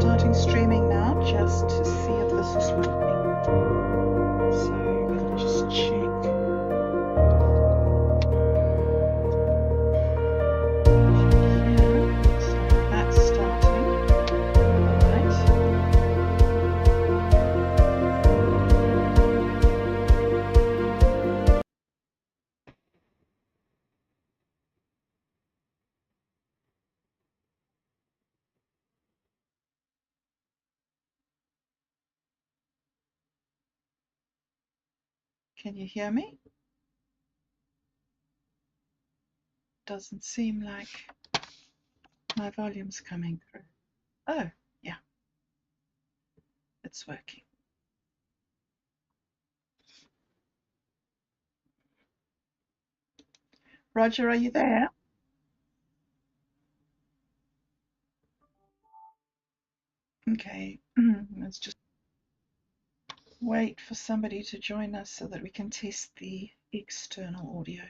starting streaming now just to see if this is working. So we'll just check. Yeah, so that's starting. Right. Can you hear me? Doesn't seem like my volume's coming through. Oh, yeah, it's working. Roger, are you there? Okay, let's just wait for somebody to join us so that we can test the external audio.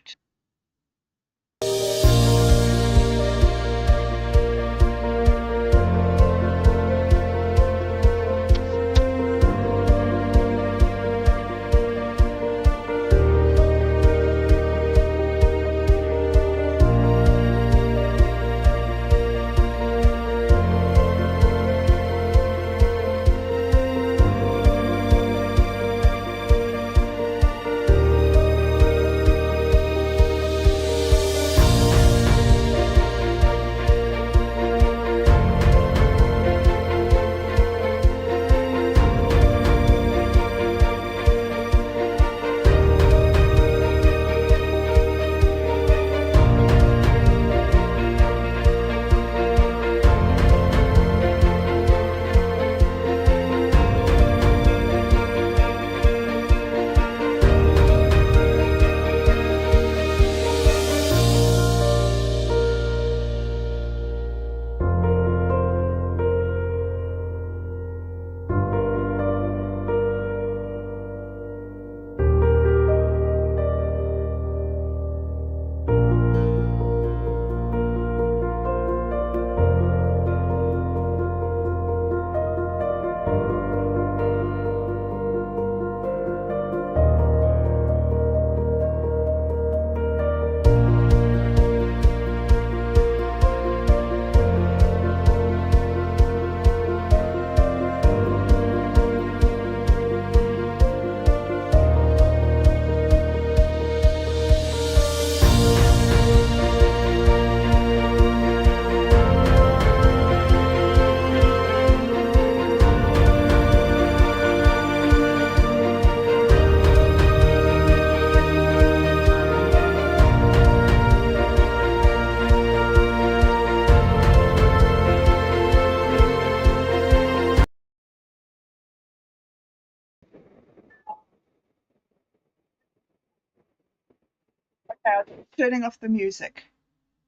Turning off the music.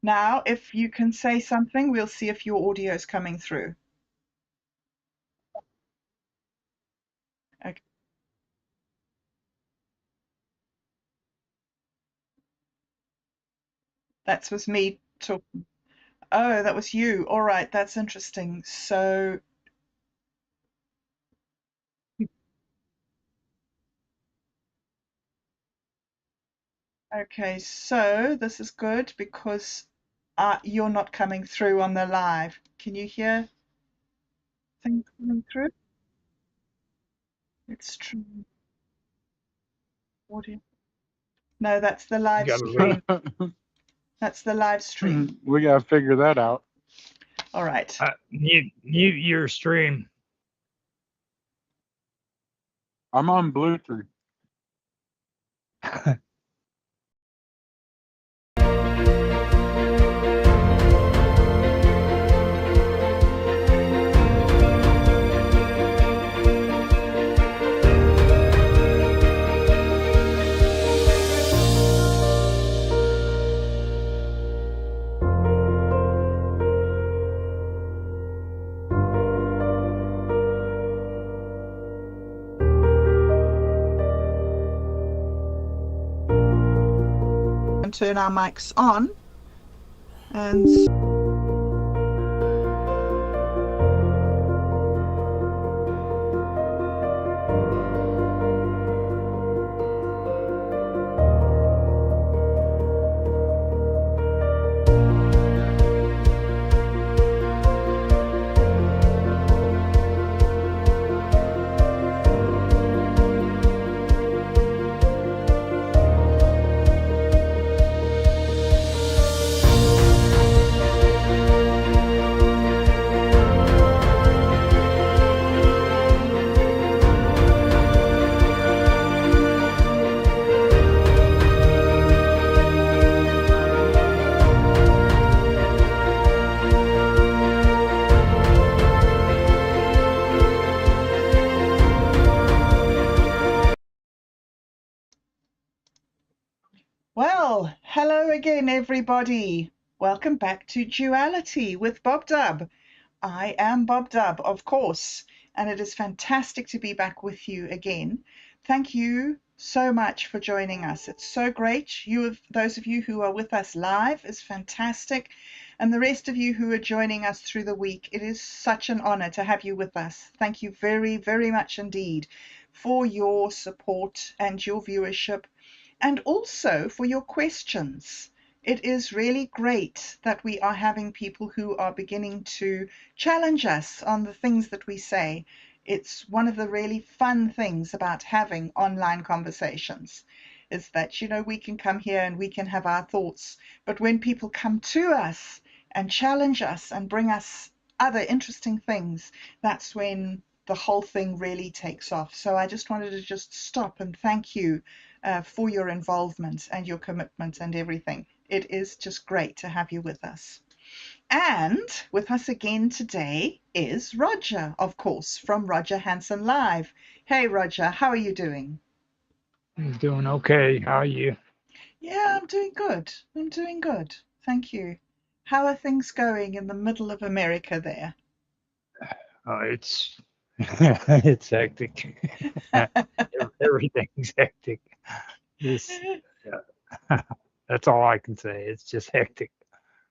Now, if you can say something, we'll see if your audio is coming through. Okay. That was me talking. Oh, that was you. All right, that's interesting. So, okay, so this is good because you're not coming through on the live. Can you hear things coming through? It's true. Audio. No, that's the live stream. That's the live stream. We got to figure that out. All right. Mute your stream. I'm on Bluetooth. Turn our mics on and Hello again, everybody. Welcome back to Duality with bobdub. I am bobdub, of course, and it is fantastic to be back with you again. Thank you so much for joining us. It's so great. Those of you who are with us live is fantastic, and the rest of you who are joining us through the week, it is such an honor to have you with us. Thank you very, very much indeed for your support and your viewership, and also for your questions. It is really great that we are having people who are beginning to challenge us on the things that we say. It's one of the really fun things about having online conversations, is that, we can come here and we can have our thoughts, but when people come to us and challenge us and bring us other interesting things, that's when the whole thing really takes off. So I just wanted to just stop and thank you for your involvement and your commitment and everything. It is just great to have you with us. And with us again today is Roger, of course, from Roger Hanson Live. Hey, Roger, how are you doing? I'm doing okay. How are you? Yeah, I'm doing good. I'm doing good. Thank you. How are things going in the middle of America there? It's it's hectic. Everything's hectic. This, that's all I can say. It's just hectic.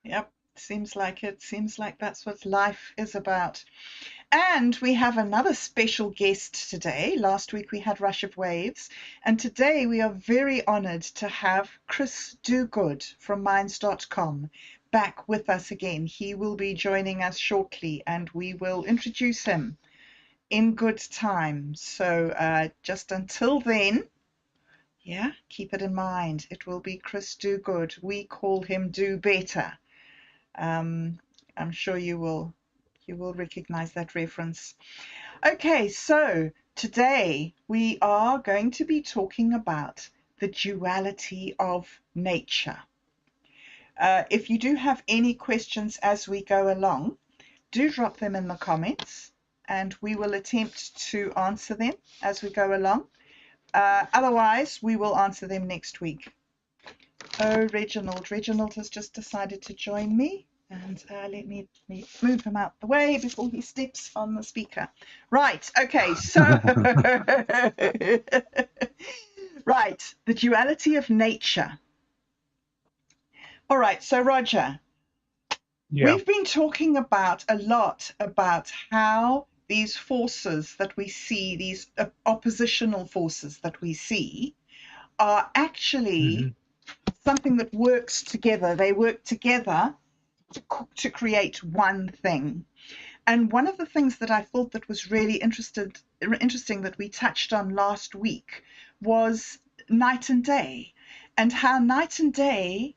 Yep, seems like it. Seems like that's what life is about. And we have another special guest today. Last week we had Rush of Waves, and today we are very honored to have Chris DooGood from Minds.com back with us again. He will be joining us shortly, and we will introduce him in good time. So just until then, yeah, keep it in mind. It will be Chris DooGood. We call him Do Better. I'm sure you will recognize that reference. Okay, so today we are going to be talking about the duality of nature. If you do have any questions as we go along, do drop them in the comments and we will attempt to answer them as we go along. Otherwise, we will answer them next week. Oh, Reginald. Reginald has just decided to join me. And let me move him out the way before he steps on the speaker. Right, okay, so right, the duality of nature. All right, so Roger, we've been talking a lot about how these forces that we see, these oppositional forces that we see, are actually something that works together. They work together to create one thing. And one of the things that I thought that was really interesting that we touched on last week was night and day, and how night and day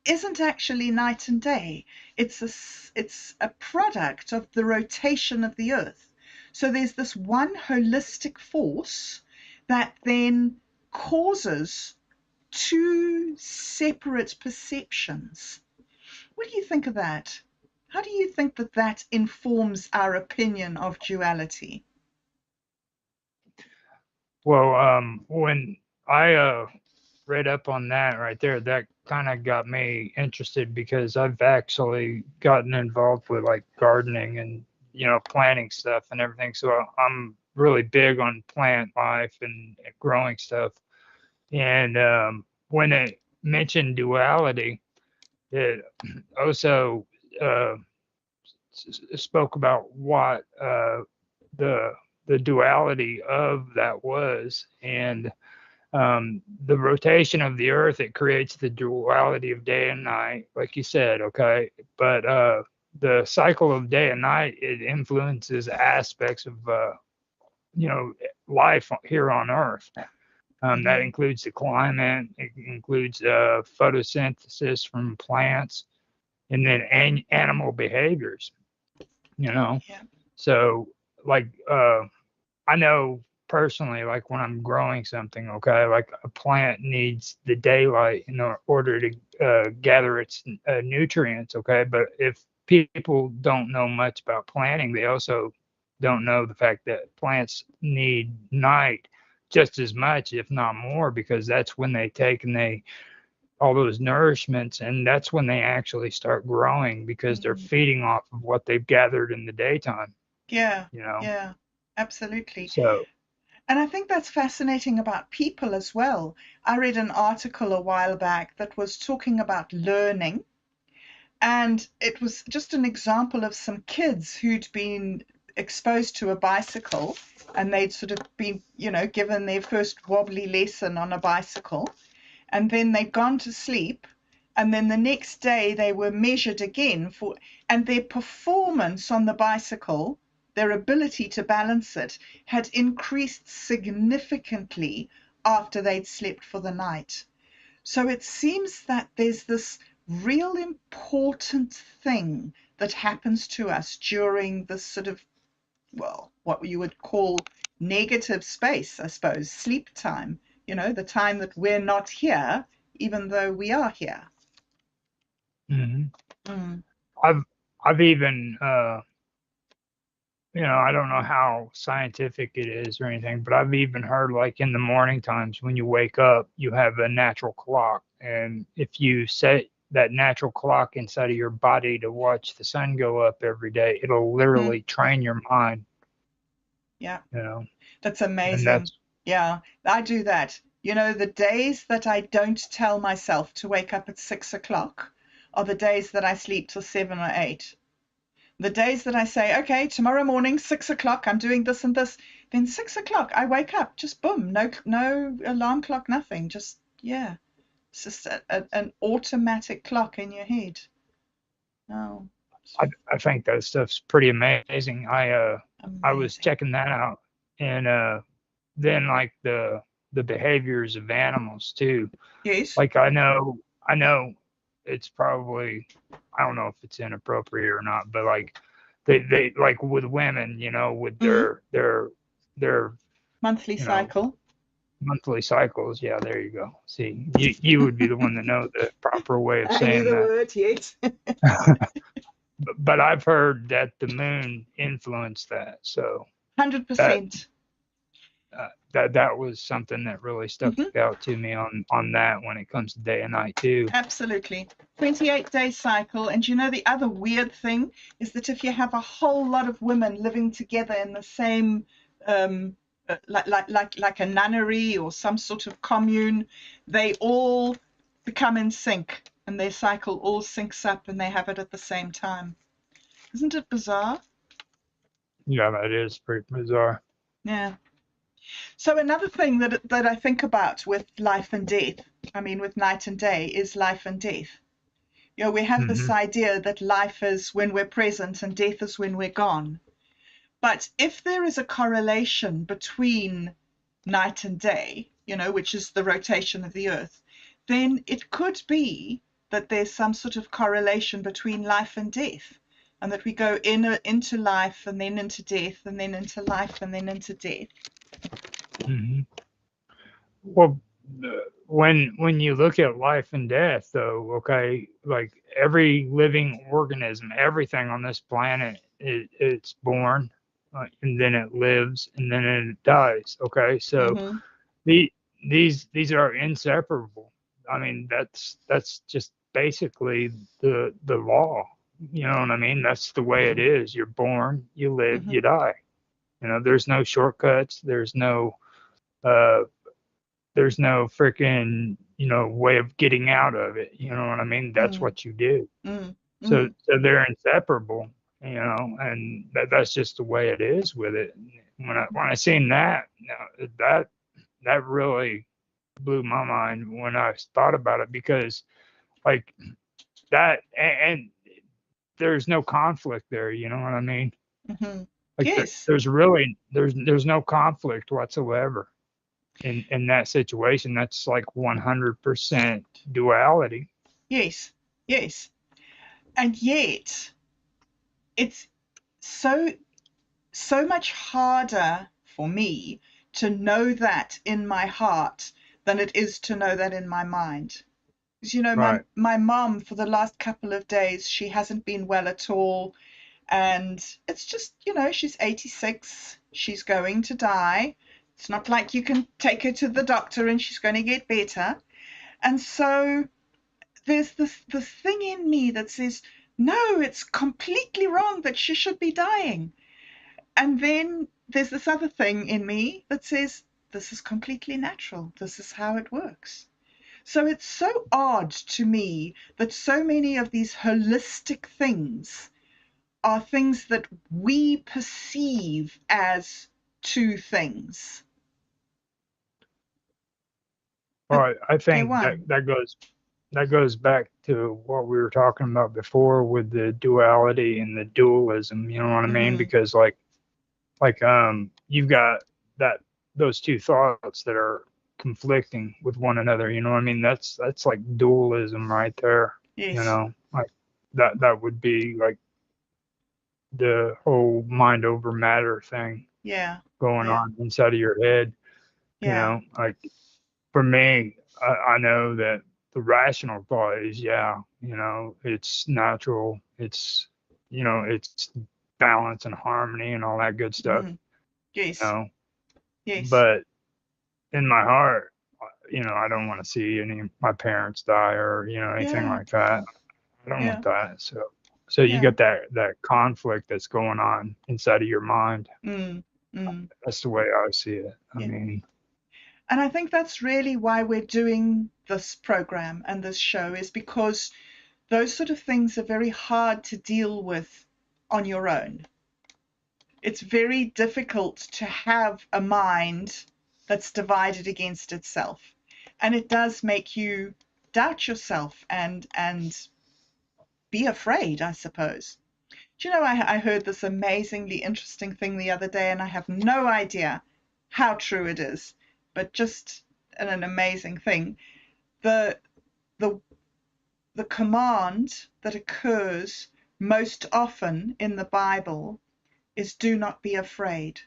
isn't actually night and day. It's a product of the rotation of the earth. So there's this one holistic force that then causes two separate perceptions. What do you think of that? How do you think that that informs our opinion of duality? Well, when I read up on that right there, that kind of got me interested because I've actually gotten involved with like gardening and planting stuff and everything. So I'm really big on plant life and growing stuff. And when it mentioned duality, it also spoke about what the duality of that was, and the rotation of the earth, it creates the duality of day and night, like you said, okay? But the cycle of day and night, it influences aspects of life here on earth. That includes the climate, it includes photosynthesis from plants, and then animal behaviors, Yeah. So like I know personally, like when I'm growing something, okay, like a plant needs the daylight in order to gather its nutrients, okay? But if people don't know much about planting, they also don't know the fact that plants need night just as much, if not more, because that's when they take and they all those nourishments, and that's when they actually start growing because they're Mm. feeding off of what they've gathered in the daytime, Yeah, you know. yeah, absolutely. So, And I think that's fascinating about people as well. I read an article a while back that was talking about learning, and it was just an example of some kids who'd been exposed to a bicycle, and they'd sort of been, given their first wobbly lesson on a bicycle, and then they'd gone to sleep, and then the next day they were measured again and their performance on the bicycle, their ability to balance it, had increased significantly after they'd slept for the night. So it seems that there's this real important thing that happens to us during this sort of, well, what you would call negative space, I suppose, sleep time, the time that we're not here, even though we are here. mhm. Mm. I've even I don't know how scientific it is or anything, but I've even heard like in the morning times when you wake up, you have a natural clock. And if you set that natural clock inside of your body to watch the sun go up every day, it'll literally train your mind, Yeah, you know. that's And amazing. that's Yeah, I do that. The days that I don't tell myself to wake up at 6 o'clock are the days that I sleep till 7 or 8. The days that I say, okay, tomorrow morning, 6 o'clock, I'm doing this and this, then 6 o'clock, I wake up, just boom, no alarm clock, nothing. Just, yeah, it's just an automatic clock in your head. Oh, I think that stuff's pretty amazing. I was amazing. checking that out, and then like the behaviors of animals too. Yes. Like I know it's probably, I don't know if it's inappropriate or not, but like they like with women, with Mm. their Monthly you know cycle. monthly cycles. Yeah, there you go. See, you would be the one to know the proper way of I knew saying the that. word, yes. But I've heard that the moon influenced that, so that 100%. that was something that really stuck Hmm. out to me on that when it comes to day and night too. Absolutely. 28-day cycle. And the other weird thing is that if you have a whole lot of women living together in the same, um, like a nunnery or some sort of commune, they all become in sync and their cycle all syncs up and they have it at the same time. Isn't it bizarre? Yeah, that is pretty bizarre. Yeah. So another thing that I think about with life and death, I mean with night and day, is life and death. We have this Hmm. idea that life is when we're present and death is when we're gone. But if there is a correlation between night and day, which is the rotation of the earth, then it could be that there's some sort of correlation between life and death, and that we go into life and then into death and then into life and then into death. Hmm. Well, when you look at life and death, though, okay, like every living organism, everything on this planet, it's born, and then it lives, and then it dies. Okay, so Mm-hmm. the these are inseparable. I mean, that's just basically the law. You know what I mean? That's the way it is. You're born, you live, Mm-hmm. you die. There's no shortcuts. Uh, there's no freaking way of getting out of it. You know what I mean? That's Mm, what you do. mm, So mm, so they're inseparable. And that's just the way it is with it. When I seen that, that really blew my mind when I thought about it, because like that, and there's no conflict there. You know what I mean? mm-hmm. Like Yes, there's no conflict whatsoever in that situation. That's like 100% duality. yes, yes. And yet it's so so much harder for me to know that in my heart than it is to know that in my mind. Because my Right. my mom for the last couple of days, she hasn't been well at all, and it's just, she's 86, she's going to die. It's not like you can take her to the doctor and she's going to get better. And so there's this thing in me that says, no, it's completely wrong that she should be dying. And then there's this other thing in me that says, this is completely natural. This is how it works. So it's so odd to me that so many of these holistic things are things that we perceive as two things. Well, I They're think one. that goes back to what we were talking about before with the duality and the dualism. You know what I mean? Because you've got those two thoughts that are conflicting with one another. You know what I mean? That's like dualism right there. You Yes. know, like that would be like the whole mind over matter thing Yeah. going Yeah. on inside of your head. You Yeah. know, like for me, I know that the rational thought is, yeah, you know, it's natural, it's, you know, it's balance and harmony and all that good stuff, you Yes. know. Yes. But in my heart, you know, I don't want to see any of my parents die or, you know, anything Yeah. like that. I don't Yeah. want that. So you Yeah. get that conflict that's going on inside of your mind. Mm. Mm. That's the way I see it. I Yeah. mean, And I think that's really why we're doing this program and this show, is because those sort of things are very hard to deal with on your own. It's very difficult to have a mind that's divided against itself. And it does make you doubt yourself and be afraid, I suppose. Do you know, I heard this amazingly interesting thing the other day, and I have no idea how true it is, but just an amazing thing. The the the command that occurs most often in the Bible is do not be afraid.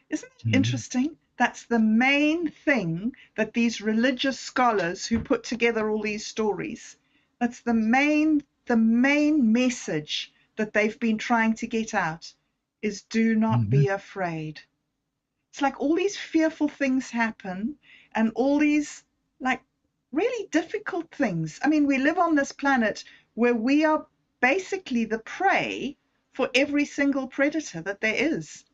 Isn't it mhm, interesting? That's the main thing that these religious scholars who put together all these stories, that's the main message that they've been trying to get out, is do not mhm, be afraid. It's like all these fearful things happen, and all these like really difficult things. I mean, we live on this planet where we are basically the prey for every single predator that there is.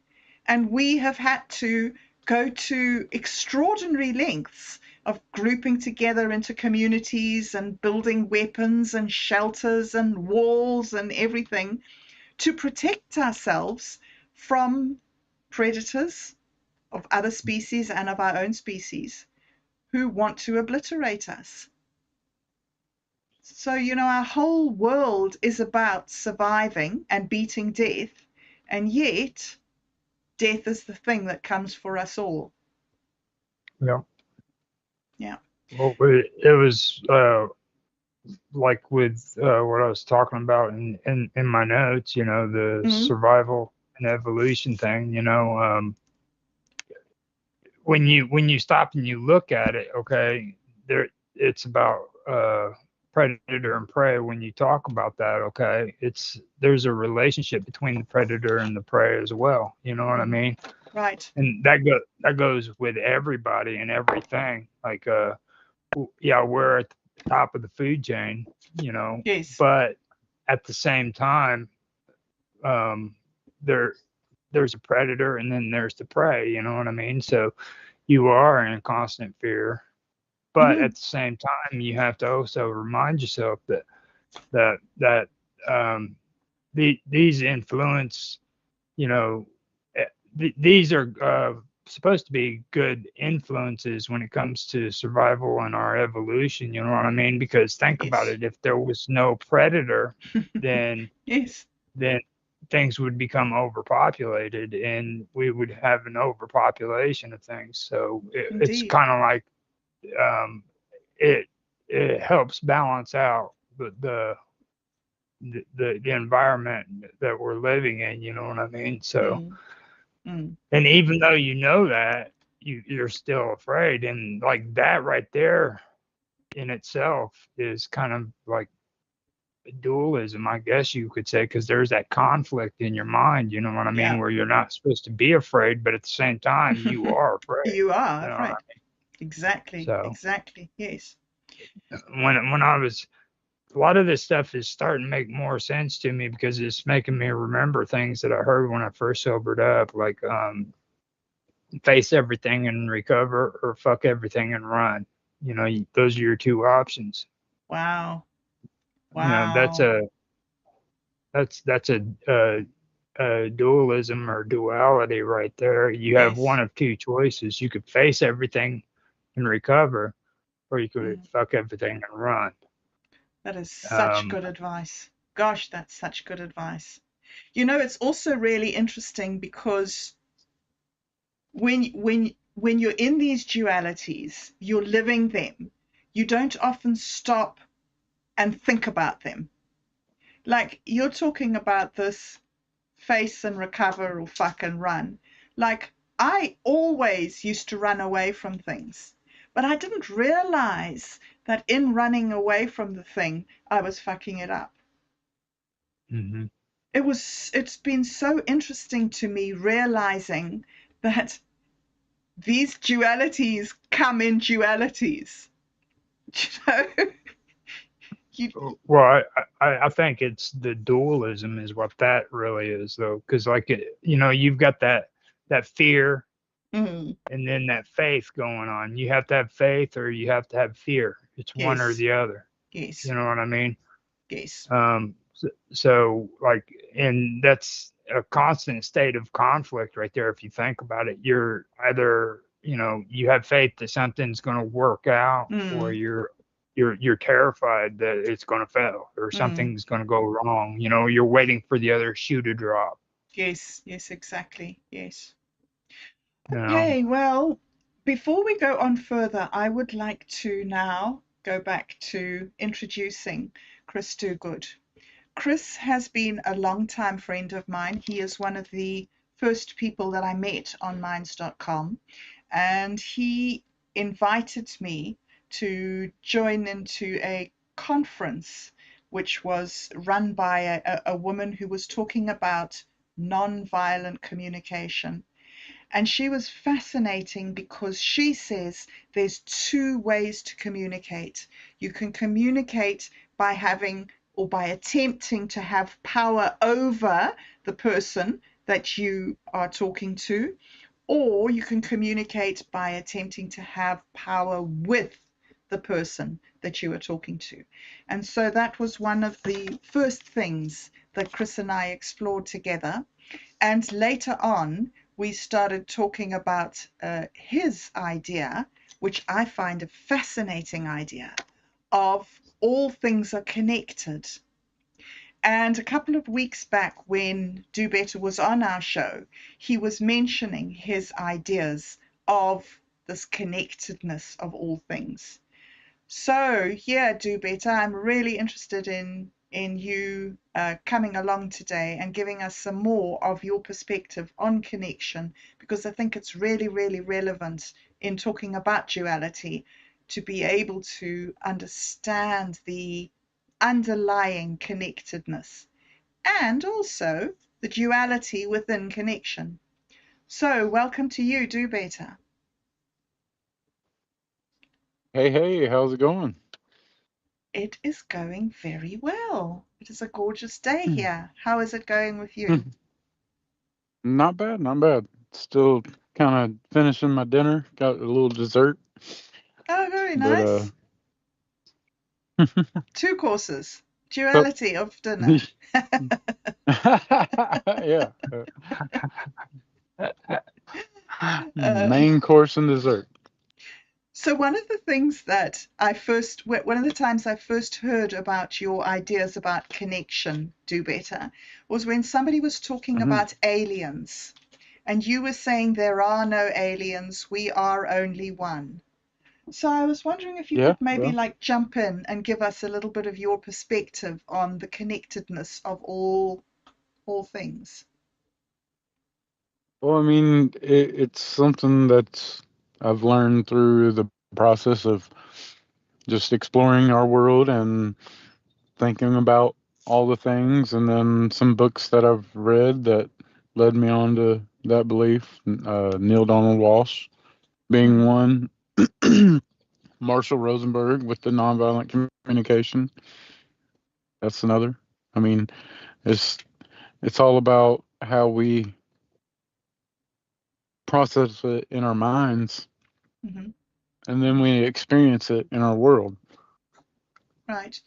And we have had to go to extraordinary lengths of grouping together into communities and building weapons and shelters and walls and everything to protect ourselves from predators of other species and of our own species who want to obliterate us. So, our whole world is about surviving and beating death, and yet death is the thing that comes for us all. yeah. Yeah. Well, it was like with what I was talking about in my notes, you know, the Mm, survival and evolution thing, you know, when you stop and you look at it, okay, there it's about predator and prey. When you talk about that, okay, there's a relationship between the predator and the prey as well. You know what I mm, mean? right. And that goes with everybody and everything. Like yeah, we're at the top of the food chain, you know, Yes. but at the same time, um, there there's a predator and then there's the prey. You know what I mean? So you are in constant fear, but Mm, at the same time, you have to also remind yourself that these influence, you know, these are supposed to be good influences when it comes to survival and our evolution. You know what I mean? Because think about yes. it: if there was no predator, then Yes, then things would become overpopulated, and we would have an overpopulation of things. So it's indeed. kind of like um, it it helps balance out the environment that we're living in. You know what I mean? So, Mm, mm, and even though you know that, you're still afraid, and like that right there in itself is kind of like dualism, I guess you could say, because there's that conflict in your mind. You know what I mean? yeah. Where you're not supposed to be afraid, but at the same time, you are afraid. You You are know what I right. mean? Exactly. So, Exactly. Yes. when I was, a lot of this stuff is starting to make more sense to me because it's making me remember things that I heard when I first sobered up, like face everything and recover, or fuck everything and run. Those are your two options. Wow. That's Wow. a dualism or duality right there. You have one Yes. of two choices. You could face everything and recover, or you could Mm. fuck everything and run. That is such Um, good advice. Gosh, that's such good advice. It's also really interesting because when you're in these dualities, you're living them. You don't often stop and think about them. Like you're talking about this face and recover or fuck and run. Like I always used to run away from things, but I didn't realize that in running away from the thing, I was fucking it up. mm-hmm. It's been so interesting to me realizing that these dualities come in dualities. You know, Well, I think it's the dualism is what that really is, though, because like you've got that fear mm, and then that faith going on. You have to have faith or you have to have fear. It's one or yes, the other. yes, You know what I mean? yes, So like, and that's a constant state of conflict right there. If you think about it, you're either, you have faith that something's going to work out, or mm, you're terrified that it's going to fail or mm, something's going to go wrong. You're waiting for the other shoe to drop. yes, yes, exactly, yes. You know. Okay, well, before we go on further, I would like to now go back to introducing Chris DooGood. Chris has been a long-time friend of mine. He is one of the first people that I met on minds.com, and he invited me to join into a conference which was run by a woman who was talking about non-violent communication. And she was fascinating because she says there's two ways to communicate. You can communicate by having or by attempting to have power over the person that you are talking to, or you can communicate by attempting to have power with the person that you are talking to. And so that was one of the first things that Chris and I explored together. And later on, we started talking about his idea, which I find a fascinating idea, of all things are connected. And a couple of weeks back, when Do Better was on our show, he was mentioning his ideas of this connectedness of all things. So yeah, Do Better, I'm really interested in you coming along today and giving us some more of your perspective on connection, because I think it's really, really relevant in talking about duality to be able to understand the underlying connectedness and also the duality within connection. So welcome to you, Do Better. Hey, how's it going? It is going very well. It is a gorgeous day Hmm. here. How is it going with you? Not bad, not bad. Still kind of finishing my dinner. Got a little dessert, Oh, very but nice. 2 courses. so, Duality of dinner. yeah, Uh, main course and dessert. so one of the things that one of the times I first heard about your ideas about connection, Do Better, was when somebody was talking Hmm. about aliens. And you were saying there are no aliens, we are only one. So I was wondering if you Yeah, could maybe well, like jump in and give us a little bit of your perspective on the connectedness of all things. I mean, it's something that I've learned through the process of just exploring our world and thinking about all the things, and then some books that I've read that led me on to that belief. Neil Donald Walsh being Mm, one. Marshall Rosenberg with the nonviolent communication. That's another. I mean, it's all about how we process it in our minds, Hmm. and then we experience it in our world. Right.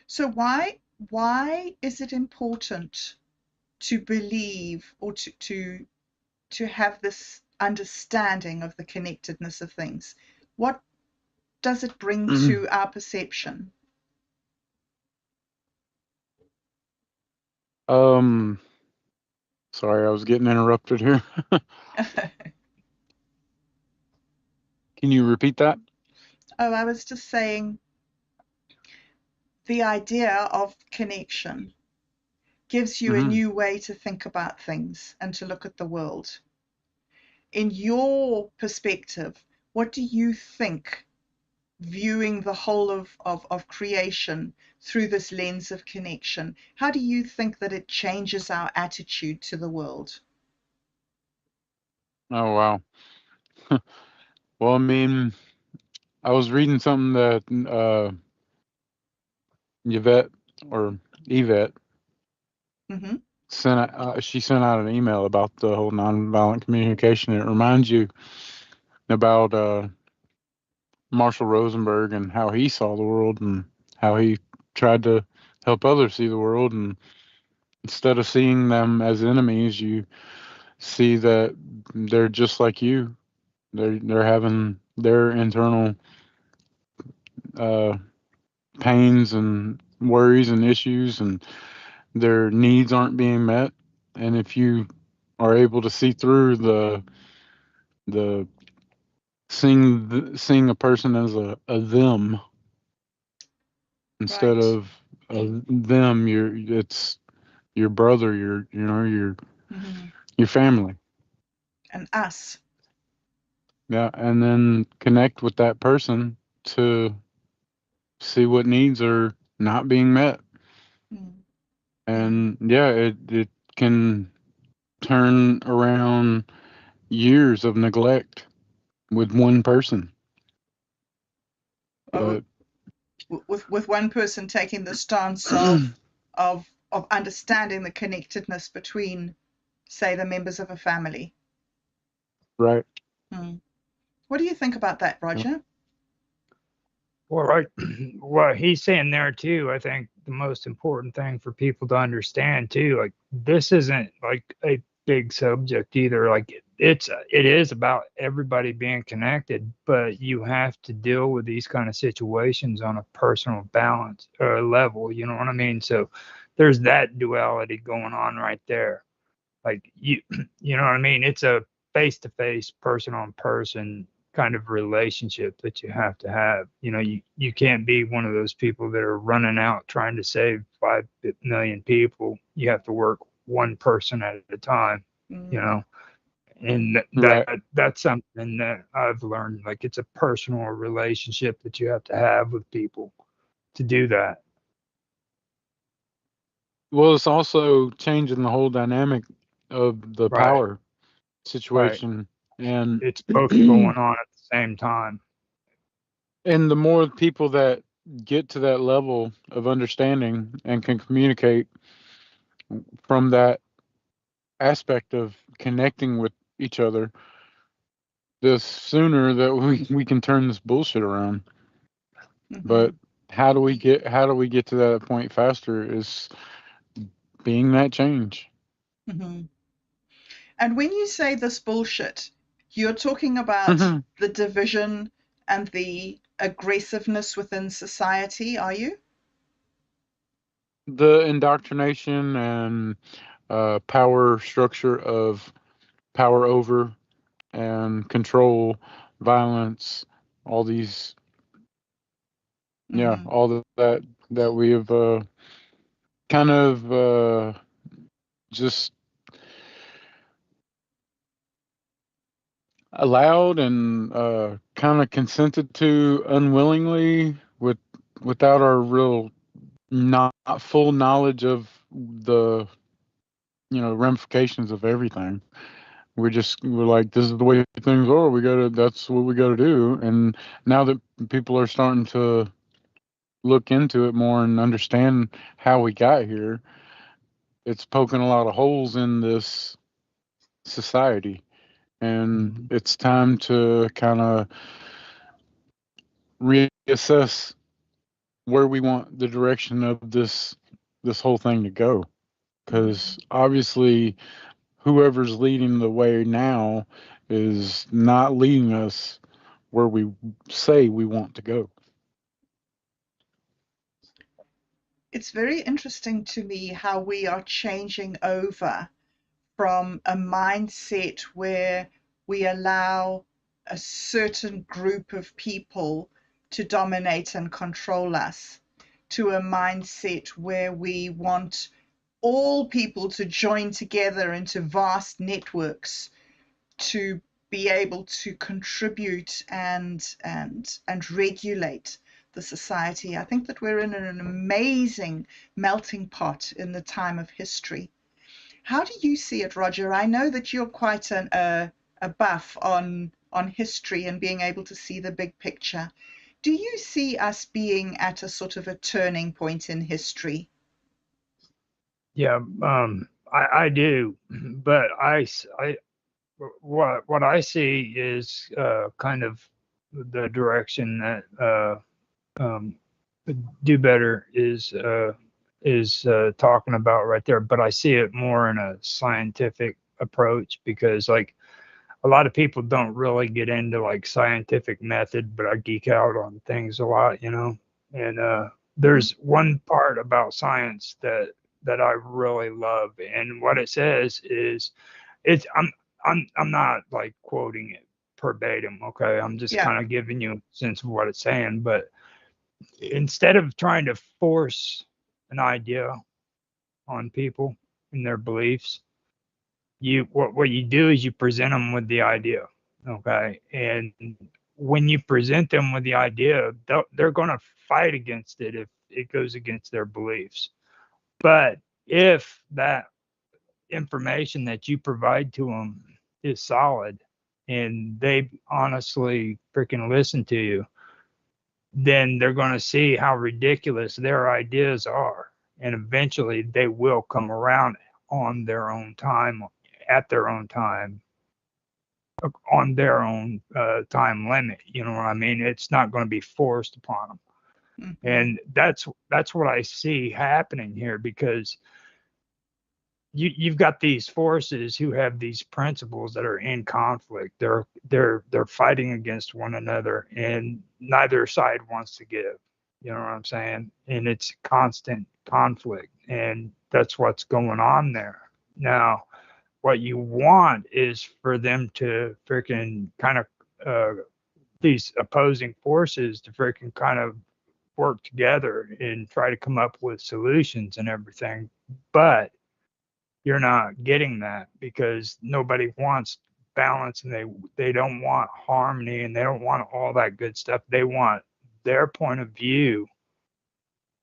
So why is it important to believe or to have this understanding of the connectedness of things? What does it bring to our perception? Sorry, I was getting interrupted here. Can you repeat that? Oh, I was just saying the idea of connection gives you a Mm-hmm. new way to think about things and to look at the world. In your perspective, what do you think, viewing the whole of creation through this lens of connection, how do you think that it changes our attitude to the world? Oh, wow. Well, I mean, I was reading something that Yvette or Yvette Mm-hmm. she sent out an email about the whole nonviolent communication. It reminds you about Marshall Rosenberg and how he saw the world and how he tried to help others see the world. And instead of seeing them as enemies, you see that they're just like you. They're having their internal uh, pains and worries and issues, and their needs aren't being met. And if you are able to see through the seeing a person as a them instead Right. of them, it's your brother, Mm-hmm. your family. And us. Yeah, and then connect with that person to see what needs are not being met. Mm. Mm. And yeah, it can turn around years of neglect with one person. Oh, But with one person taking the stance of understanding the connectedness between, say, the members of a family. right. Hmm. What do you think about that, Yeah. Roger? Well, right, what he's saying there too, I think the most important thing for people to understand too, like this isn't like a big subject either. Like it is about everybody being connected, but you have to deal with these kind of situations on a personal balance or level. You know what I mean? So there's that duality going on right there. Like you know what I mean? It's a face to face, person on person kind of relationship that you have to have. You know, you can't be one of those people that are running out trying to save 5 million people. You have to work one person at a time, you Mm. know. And Right. that's something that I've learned. Like it's a personal relationship that you have to have with people to do that. Well, it's also changing the whole dynamic of the Right. power Right. situation. And It's both going on at the same time. and the more people that get to that level of understanding and can communicate from that aspect of connecting with each other, the sooner that we can turn this bullshit around. Mm-hmm. But how do we get to that point faster is being that change. Mm-hmm. And when you say this bullshit, you're talking about The the division and the aggressiveness within society, are you? indoctrination and power structure of power over and control, violence, all these, yeah, Mm-hmm. all that we have kind of just allowed and kind of consented to unwillingly without our real not full knowledge of the ramifications of everything. We're like, this is the way things are. That's what we gotta do. And now that people are starting to look into it more and understand how we got here, it's poking a lot of holes in this society. And it's time to kind of reassess where we want the direction of this whole thing to go. Because obviously, whoever's leading the way now is not leading us where we say we want to go. It's very interesting to me how we are changing over from a mindset where we allow a certain group of people to dominate and control us to a mindset where we want all people to join together into vast networks to be able to contribute and regulate the society. I think that we're in an amazing melting pot in the time of history. How do you see it, Roger? I know that you're quite a buff on history and being able to see the big picture. Do you see us being at a sort of a turning point in history? Yeah, I do, but what I see is kind of the direction that do better is talking about right there. But I see it more in a scientific approach because like a lot of people don't really get into like scientific method, but I geek out on things a lot, you know. And there's one part about science that I really love, and what it says is it's I'm not like quoting it verbatim, okay? I'm just Yeah, kind of giving you a sense of what it's saying, but instead of trying to force an idea on people and their beliefs, what you do is you present them with the idea, okay? And when you present them with the idea, they're going to fight against it if it goes against their beliefs. But if that information that you provide to them is solid and they honestly freaking listen to you, then they're going to see how ridiculous their ideas are. And eventually they will come around on their own time, at their own time, on their own time limit. You know what I mean? It's not going to be forced upon them. And that's what I see happening here because you've got these forces who have these principles that are in conflict. They're fighting against one another, and neither side wants to give. You know what I'm saying? And it's constant conflict, and that's what's going on there. Now, what you want is for them to freaking kind of these opposing forces to freaking kind of work together and try to come up with solutions and everything. But you're not getting that because nobody wants balance and they don't want harmony and they don't want all that good stuff. They want their point of view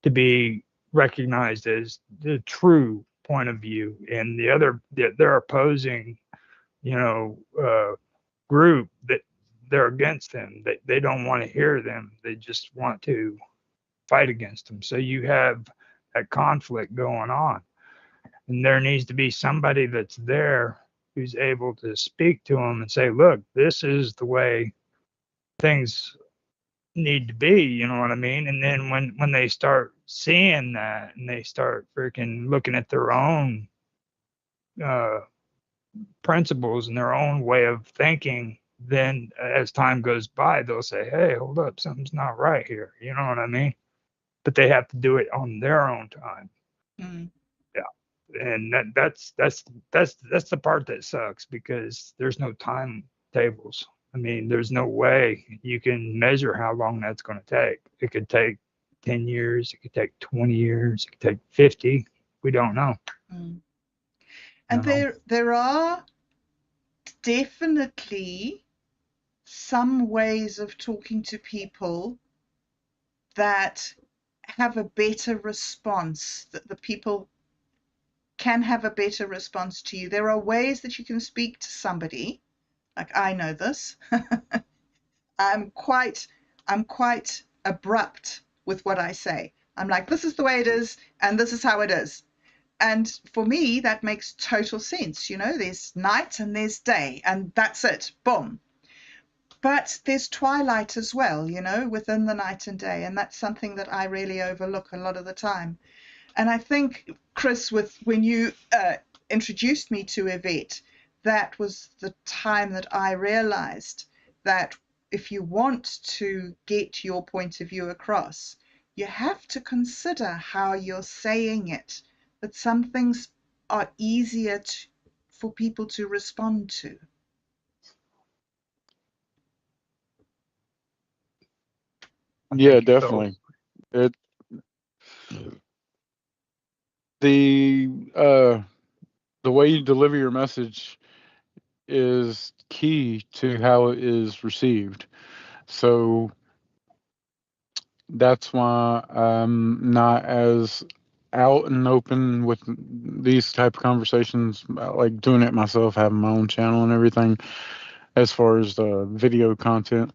to be recognized as the true point of view, and the other they're opposing, you know, group that they're against them. They don't want to hear them. They just want to fight against them. So you have that conflict going on. And there needs to be somebody that's there who's able to speak to them and say, look, this is the way things need to be, you know what I mean? And then when they start seeing that and they start freaking looking at their own uh, principles and their own way of thinking, then as time goes by, they'll say, hey, hold up, something's not right here. You know what I mean? But they have to do it on their own time. Mm. And that's the part that sucks because there's no timetables. I mean, there's no way you can measure how long that's going to take. It could take 10 years, it could take 20 years, it could take 50. We don't know. Mm. You And know? there are definitely some ways of talking to people that have a better response, that the people can have a better response to you. There are ways that you can speak to somebody. Like, I know this. I'm quite abrupt with what I say. I'm like, this is the way it is, and this is how it is. And for me, that makes total sense. There's night and there's day, and that's it. Boom. But there's twilight as well, within the night and day, and that's something that I really overlook a lot of the time. And I think, Chris, when you introduced me to Yvette, that was the time that I realized that if you want to get your point of view across, you have to consider how you're saying it, that some things are easier for people to respond to. Yeah, definitely. The way you deliver your message is key to how it is received. So that's why I'm not as out and open with these type of conversations, like doing it myself, having my own channel and everything, as far as the video content.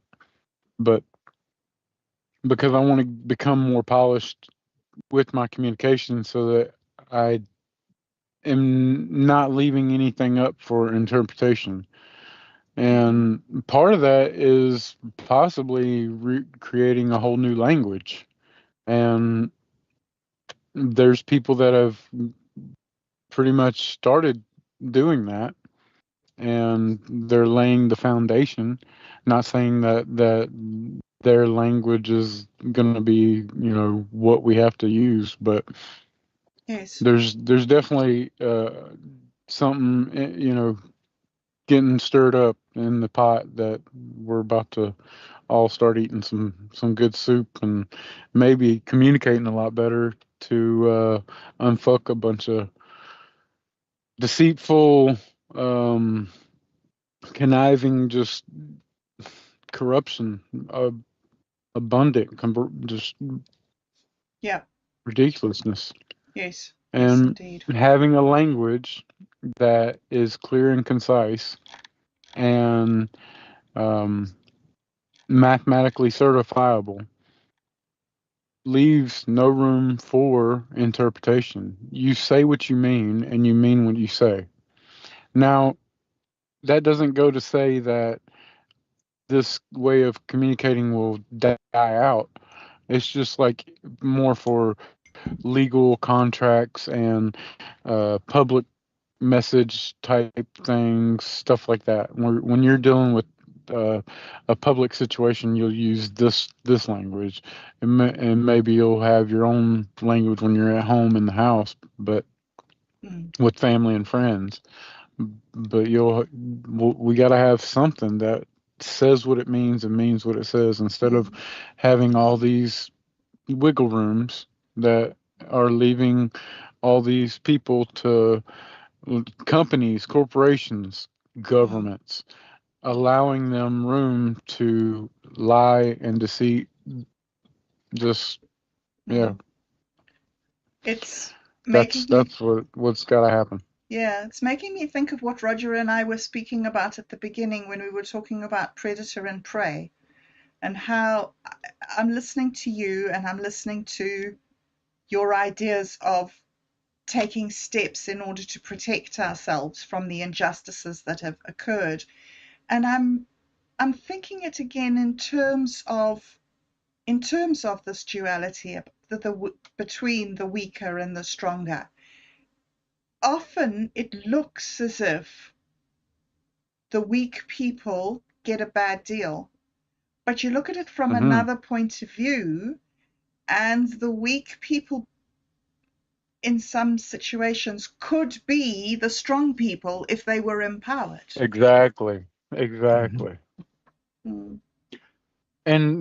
But because I want to become more polished with my communication, so that I am not leaving anything up for interpretation. And part of that is possibly creating a whole new language. And there's people that have pretty much started doing that, and they're laying the foundation. Not saying that their language is going to be, what we have to use, but yes, there's definitely something, getting stirred up in the pot that we're about to all start eating some good soup and maybe communicating a lot better to unfuck a bunch of deceitful, conniving, just corruption, abundant, just yeah, ridiculousness. yes, And indeed. having a language that is clear and concise and mathematically certifiable leaves no room for interpretation. You say what you mean, and you mean what you say. Now, that doesn't go to say that this way of communicating will die out. It's just like more for legal contracts and public message type things, stuff like that. When you're dealing with a public situation, you'll use this language, and maybe you'll have your own language when you're at home in the house, but with family and friends. But we got to have something that says what it means and means what it says, instead of having all these wiggle rooms that are leaving all these people to companies, corporations, governments, allowing them room to lie and deceit. Just It's making that's what's got to happen. Yeah, it's making me think of what Roger and I were speaking about at the beginning when we were talking about predator and prey, and how I'm listening to you and I'm listening to your ideas of taking steps in order to protect ourselves from the injustices that have occurred. And I'm thinking it again in terms of this duality between the weaker and the stronger. Often it looks as if the weak people get a bad deal, but you look at it from another point of view, and the weak people in some situations could be the strong people if they were empowered. Exactly. And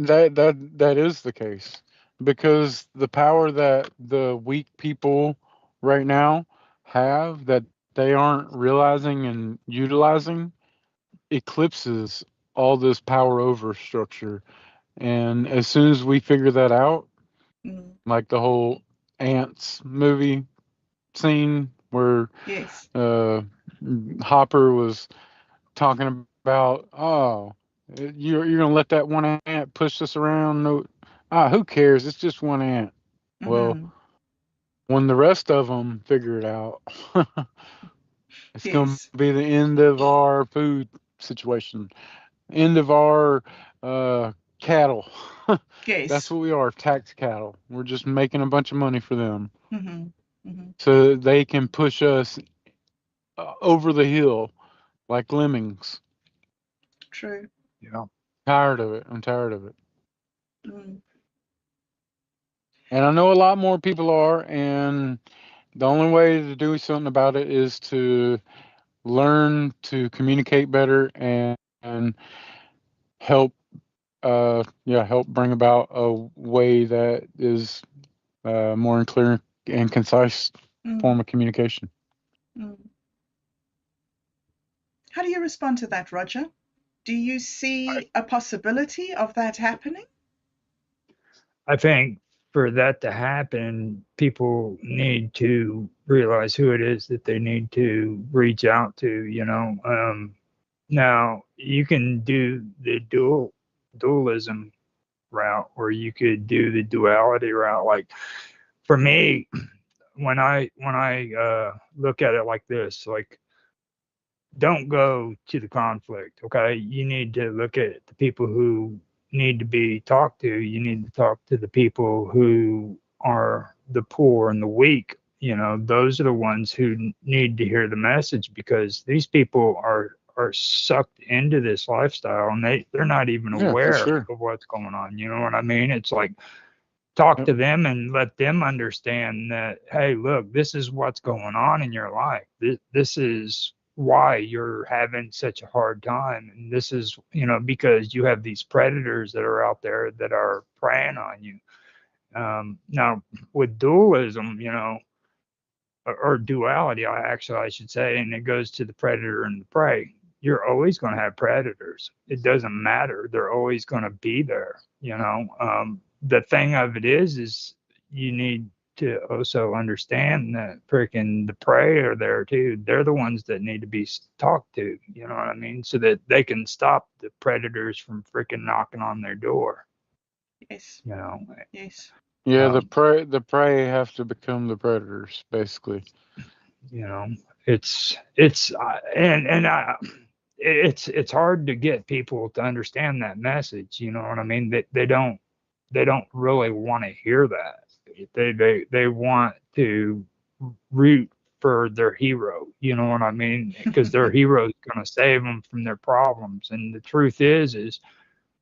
that is the case, because the power that the weak people right now have, that they aren't realizing and utilizing, eclipses all this power over structure. And as soon as we figure that out, like the whole ants movie scene where Yes. Hopper was talking about, oh, you're gonna let that one ant push this around? No, who cares? It's just one ant. Well, Mm-hmm. when the rest of them figure it out, it's gonna Yes. be the end of our food situation, end of our cattle. That's Yes. what we are, tax cattle. We're just making a bunch of money for them, Mm-hmm. Mm-hmm. so they can push us over the hill like lemmings. True. Yeah. Tired of it. I'm tired of it. Mm. And I know a lot more people are, and the only way to do something about it is to learn to communicate better and help help bring about a way that is more and clear and concise Mm. form of communication. Mm. How do you respond to that, Roger? Do you see a possibility of that happening? I think for that to happen, people need to realize who it is that they need to reach out to, you know. Now you can do the dualism route, or you could do the duality route. Like for me, when I look at it like this, like don't go to the conflict. Okay, you need to look at the people who need to be talked to. You need to talk to the people who are the poor and the weak. You know, those are the ones who need to hear the message, because these people are sucked into this lifestyle, and they're not even Yeah, for aware sure. of what's going on. You know what I mean? It's like talk Yep. to them and let them understand that, hey, look, this is what's going on in your life. This is why you're having such a hard time, and this is, you know, because you have these predators that are out there that are preying on you. Now with dualism, you know, or duality, I should say, and it goes to the predator and the prey. You're always going to have predators. It doesn't matter. They're always going to be there. You know, the thing of it is you need to also understand that freaking the prey are there too. They're the ones that need to be talked to. You know what I mean? So that they can stop the predators from freaking knocking on their door. Yes. You know, Yes. Yeah, um, the prey have to become the predators, basically. you know, it's and it's hard to get people to understand that message. You know what I mean? They don't really want to hear that. They want to root for their hero. You know what I mean? Because their hero is going to save them from their problems. And the truth is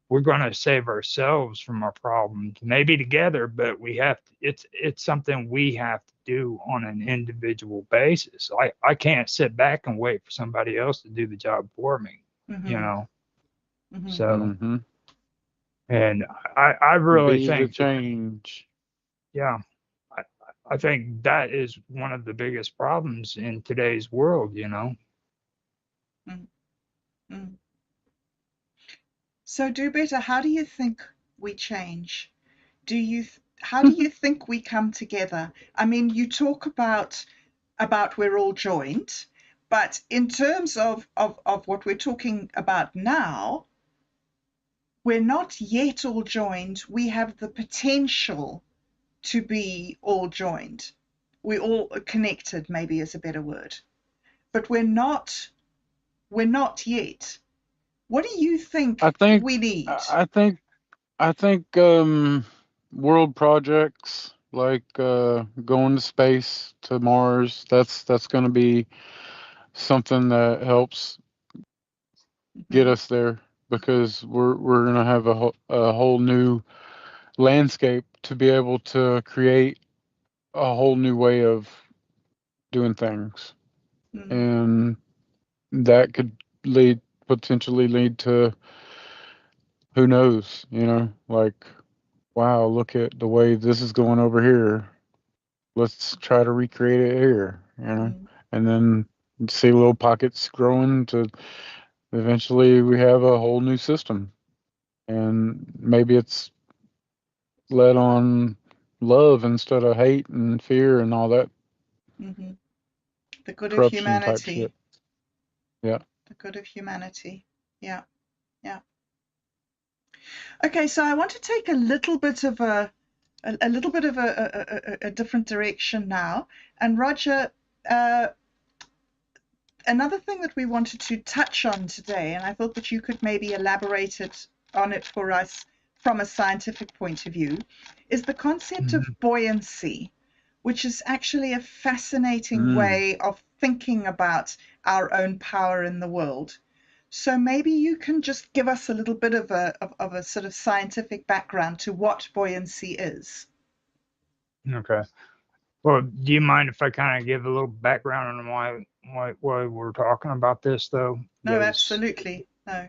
we're going to save ourselves from our problems, maybe together, but we have to, it's something we have to do on an individual basis. I can't sit back and wait for somebody else to do the job for me, you Mm-hmm. know. Mm-hmm. So, Mm-hmm. and I really Be the think that, change. yeah, I, I think that is one of the biggest problems in today's world, you know. Mm-hmm. So, do better. How do you think we change? How do you think we come together? I mean, you talk about we're all joined, but in terms of what we're talking about now, we're not yet all joined. We have the potential to be all joined. We're all connected, maybe is a better word, but we're not yet. What do you I think think we need? I think I think world projects like going to space to Mars, that's going to be something that helps get Mhm. us there, because we're going to have a whole new landscape to be able to create a whole new way of doing things, Mm, and that could lead potentially lead to, who knows, like, wow, look at the way this is going over here, let's try to recreate it here. mm, And then see little pockets growing to eventually we have a whole new system, and maybe it's led on love instead of hate and fear and all that. mhm. The good of corruption type humanity. shit. Yeah. The good of humanity. Yeah. Yeah. Okay, so I want to take a little bit of a different direction now. And Roger, another thing that we wanted to touch on today, and I thought that you could maybe elaborate on it for us from a scientific point of view, is the concept of buoyancy, which is actually a fascinating way of thinking about our own power in the world. So maybe you can just give us a little bit of a sort of scientific background to what buoyancy is. Okay. Well, do you mind if I kind of give a little background on why we're talking about this, though? No, Because, absolutely. No.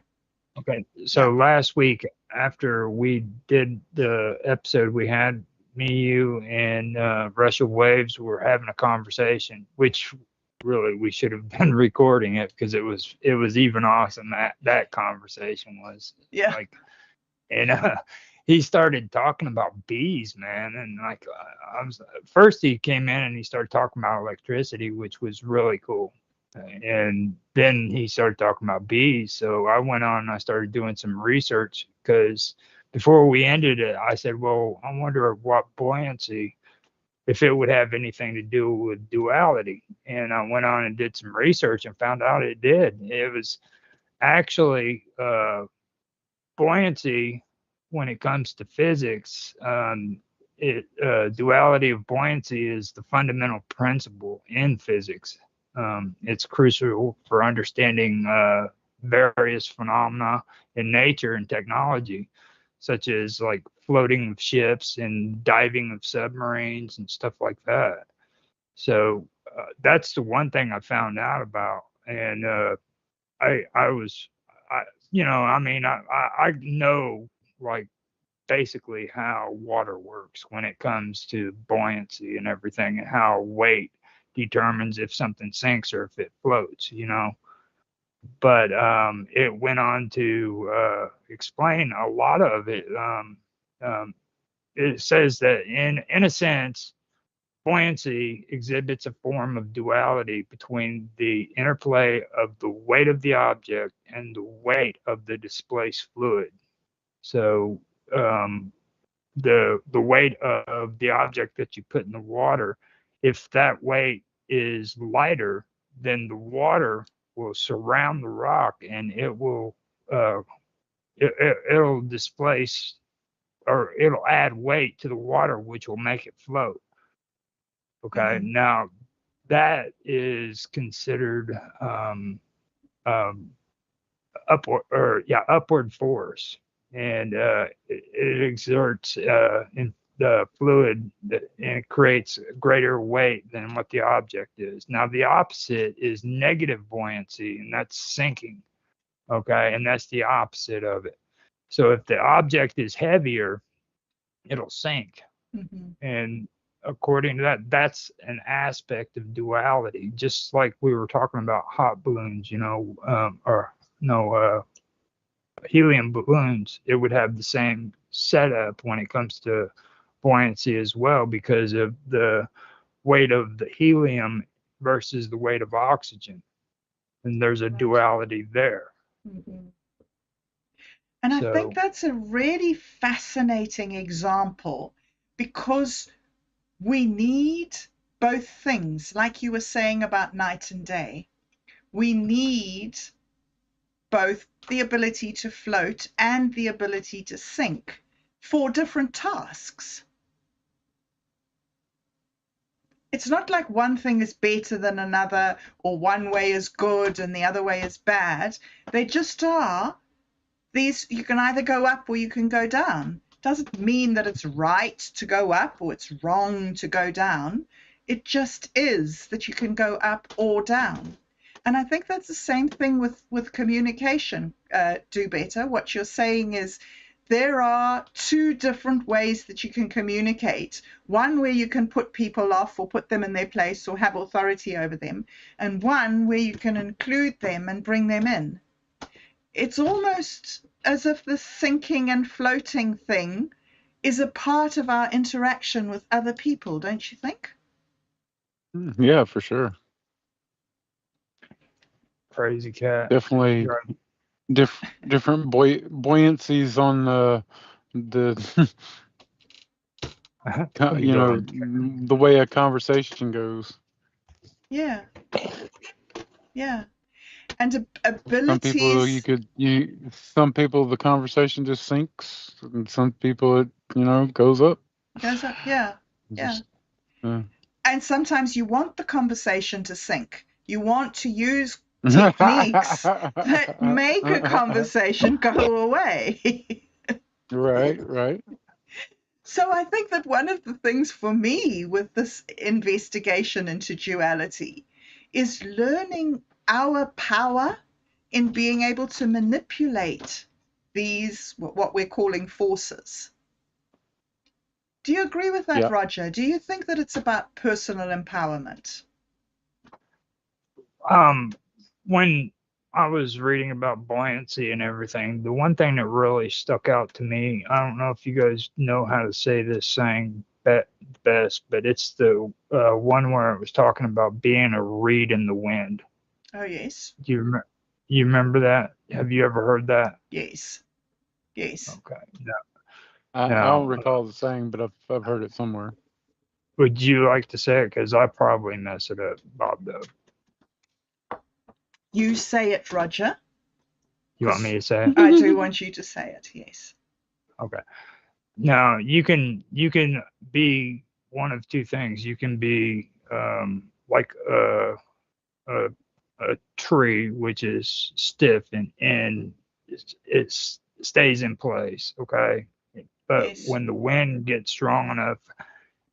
okay. So Yeah. last week, after we did the episode, we had me, you, and Russell Waves were having a conversation, which really we should have been recording it because it was even awesome that conversation was. Yeah. Like, and he started talking about bees, man, and like I was first he came in and he started talking about electricity, which was really cool, and then he started talking about bees. So I went on and I started doing some research because before we ended it, I said, well, I wonder what buoyancy, if it would have anything to do with duality. And I went on and did some research and found out it did. It was actually buoyancy when it comes to physics. Duality of buoyancy is the fundamental principle in physics. It's crucial for understanding various phenomena in nature and technology, such as like floating of ships and diving of submarines and stuff like that. So that's the one thing I found out about, and I was, I mean, I know like basically how water works when it comes to buoyancy and everything, and how weight determines if something sinks or if it floats, But it went on to explain a lot of it. It says that in a sense, buoyancy exhibits a form of duality between the interplay of the weight of the object and the weight of the displaced fluid. So the weight of the object that you put in the water, if that weight is lighter, then the water will surround the rock and it will it'll displace, or it'll add weight to the water, which will make it float. Okay, now that is considered upward force, and it exerts in the fluid and it creates greater weight than what the object is. Now the opposite is negative buoyancy, and that's sinking. Okay, and that's the opposite of it. So if the object is heavier, it'll sink. And according to that, that's an aspect of duality, just like we were talking about hot balloons, helium balloons. It would have the same setup when it comes to buoyancy as well, because of the weight of the helium versus the weight of oxygen. And there's a duality there. And I think that's a really fascinating example, because we need both things, like you were saying about night and day. We need both the ability to float and the ability to sink for different tasks. It's not like one thing is better than another, or one way is good and the other way is bad. They just are. You can either go up or you can go down. Doesn't mean that it's right to go up or it's wrong to go down. It just is that you can go up or down. And I think that's the same thing with communication. Do better. What you're saying is there are two different ways that you can communicate. One where you can put people off or put them in their place or have authority over them, and one where you can include them and bring them in. It's almost as if the sinking and floating thing is a part of our interaction with other people, don't you think? Yeah, for sure. Crazy cat. Definitely different buoyancies on the you know, the way a conversation goes. Yeah. Yeah. And Some people abilities. some people the conversation just sinks, and some people it goes up. Goes up. Yeah. Yeah. Just, yeah. And sometimes you want the conversation to sink. You want to use techniques that make a conversation go away. Right. So I think that one of the things for me with this investigation into duality is learning our power in being able to manipulate these, what we're calling forces. Do you agree with that, Yeah. Roger? Do you think that it's about personal empowerment? When I was reading about buoyancy and everything, the one thing that really stuck out to me, I don't know if you guys know how to say this saying best, but it's the one where it was talking about being a reed in the wind. Oh, yes. Do you remember that? Have you ever heard that? Yes. Okay. No. I don't recall the saying, but I've heard it somewhere. Would you like to say it? Because I probably mess it up, bobdub. You say it, Roger. You want me to say it? I do want you to say it, yes. Okay. Now you can be one of two things. You can be like a tree which is stiff and it stays in place. Okay. But Yes. when the wind gets strong enough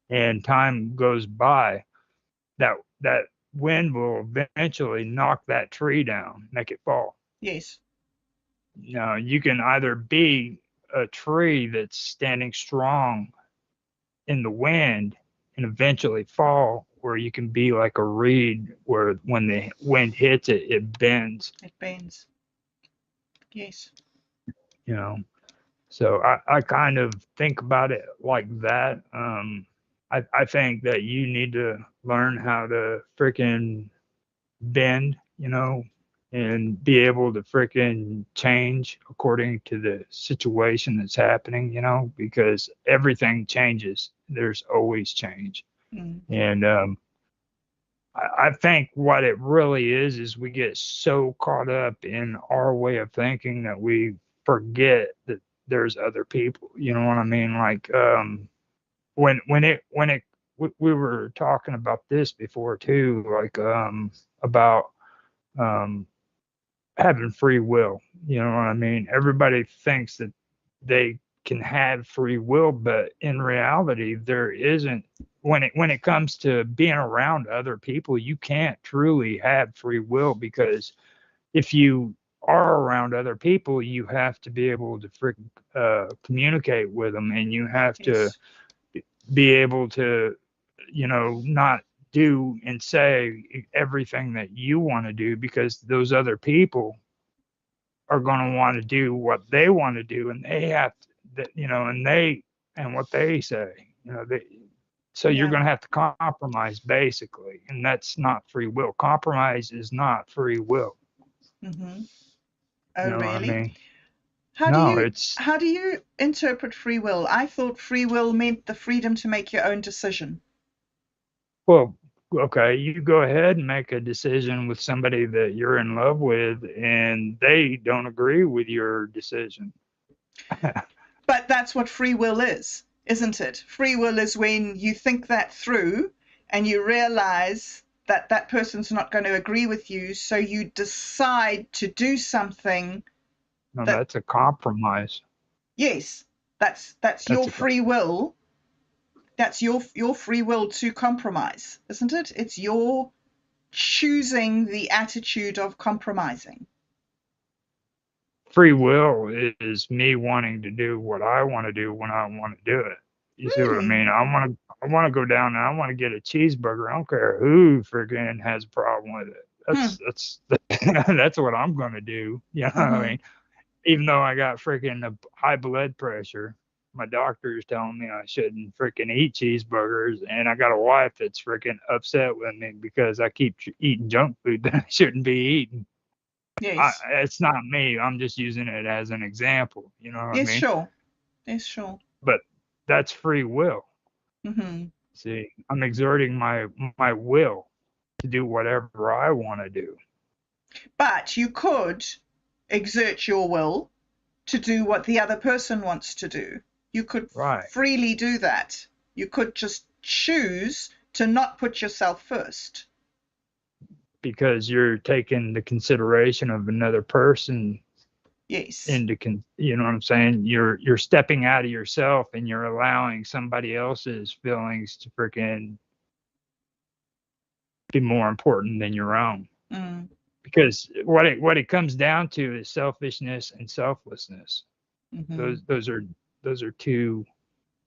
and time goes by, that wind will eventually knock that tree down, make it fall. Yes. Now you can either be a tree that's standing strong in the wind and eventually fall, or you can be like a reed where when the wind hits it, it bends. It bends. Yes. You know, so I kind of think about it like that. I think that you need to learn how to freaking bend, and be able to freaking change according to the situation that's happening, because everything changes. There's always change. Mm. And I think what it really is we get so caught up in our way of thinking that we forget that there's other people. You know what I mean? Like we were talking about this before too, like about having free will. You know what I mean? Everybody thinks that they can have free will, but in reality, there isn't. When it comes to being around other people, you can't truly have free will, because if you are around other people, you have to be able to communicate with them, and you have Yes. to be able to, not do and say everything that you want to do, because those other people are going to want to do what they want to do, and they have to, and what they say, so you're Yeah. going to have to compromise basically, and that's not free will. Compromise is not free will. Mm-hmm. You Oh, know what I really? mean? How No, do you interpret free will? I thought free will meant the freedom to make your own decision. well, okay, you go ahead and make a decision with somebody that you're in love with, and they don't agree with your decision. But that's what free will is, isn't it? Free will is when you think that through and you realize that that person's not going to agree with you, so you decide to do something. No, That, that's a compromise. yes, that's your That's a free will. That's your free will to compromise, isn't it? It's your choosing the attitude of compromising. free will is me wanting to do what I want to do when I want to do it. You see what I Really? mean? I want to go down and I want to get a cheeseburger. I don't care who freaking has a problem with it. That's that's what I'm going to do. You know what I mean? Even though I got freaking a high blood pressure, my doctor is telling me I shouldn't freaking eat cheeseburgers, and I got a wife that's freaking upset with me because I keep eating junk food that I shouldn't be eating. Yes. It's not me. I'm just using it as an example. You know what I Yes, mean? sure. Yes, sure. But that's free will. Hmm. See, I'm exerting my will to do whatever I want to do. But you could exert your will to do what the other person wants to do. You could Right. freely do that. You could just choose to not put yourself first. Because you're taking the consideration of another person Yes. into you know what I'm saying? You're stepping out of yourself and you're allowing somebody else's feelings to freaking be more important than your own. Mm. Because what it comes down to is selfishness and selflessness. Mm-hmm. Those are two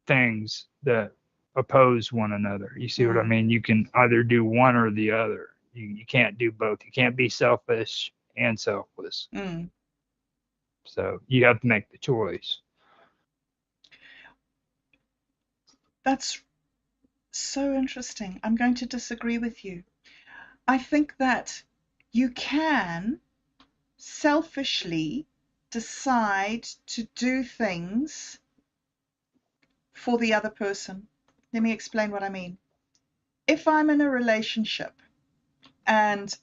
things that oppose one another. You see what I mean? You can either do one or the other. You can't do both. You can't be selfish and selfless. Mm. So you have to make the choice. That's so interesting. I'm going to disagree with you. I think that you can selfishly decide to do things for the other person. Let me explain what I mean. If I'm in a relationship and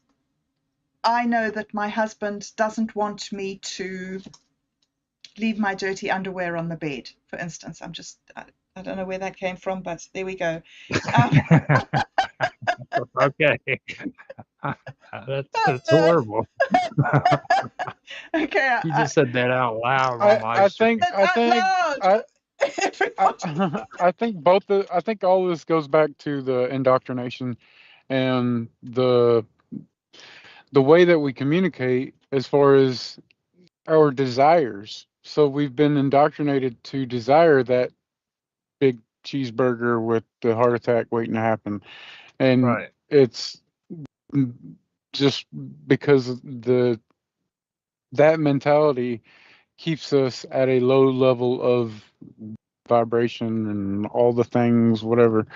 I know that my husband doesn't want me to leave my dirty underwear on the bed, for instance, I don't know where that came from, but there we go. Okay. That's horrible. Okay. You just said that out loud on I live stream. think That's out loud. Everybody. I think I think all this goes back to the indoctrination and the way that we communicate as far as our desires. So we've been indoctrinated to desire that big cheeseburger with the heart attack waiting to happen, and Right. it's just because that mentality keeps us at a low level of vibration and all the things, whatever.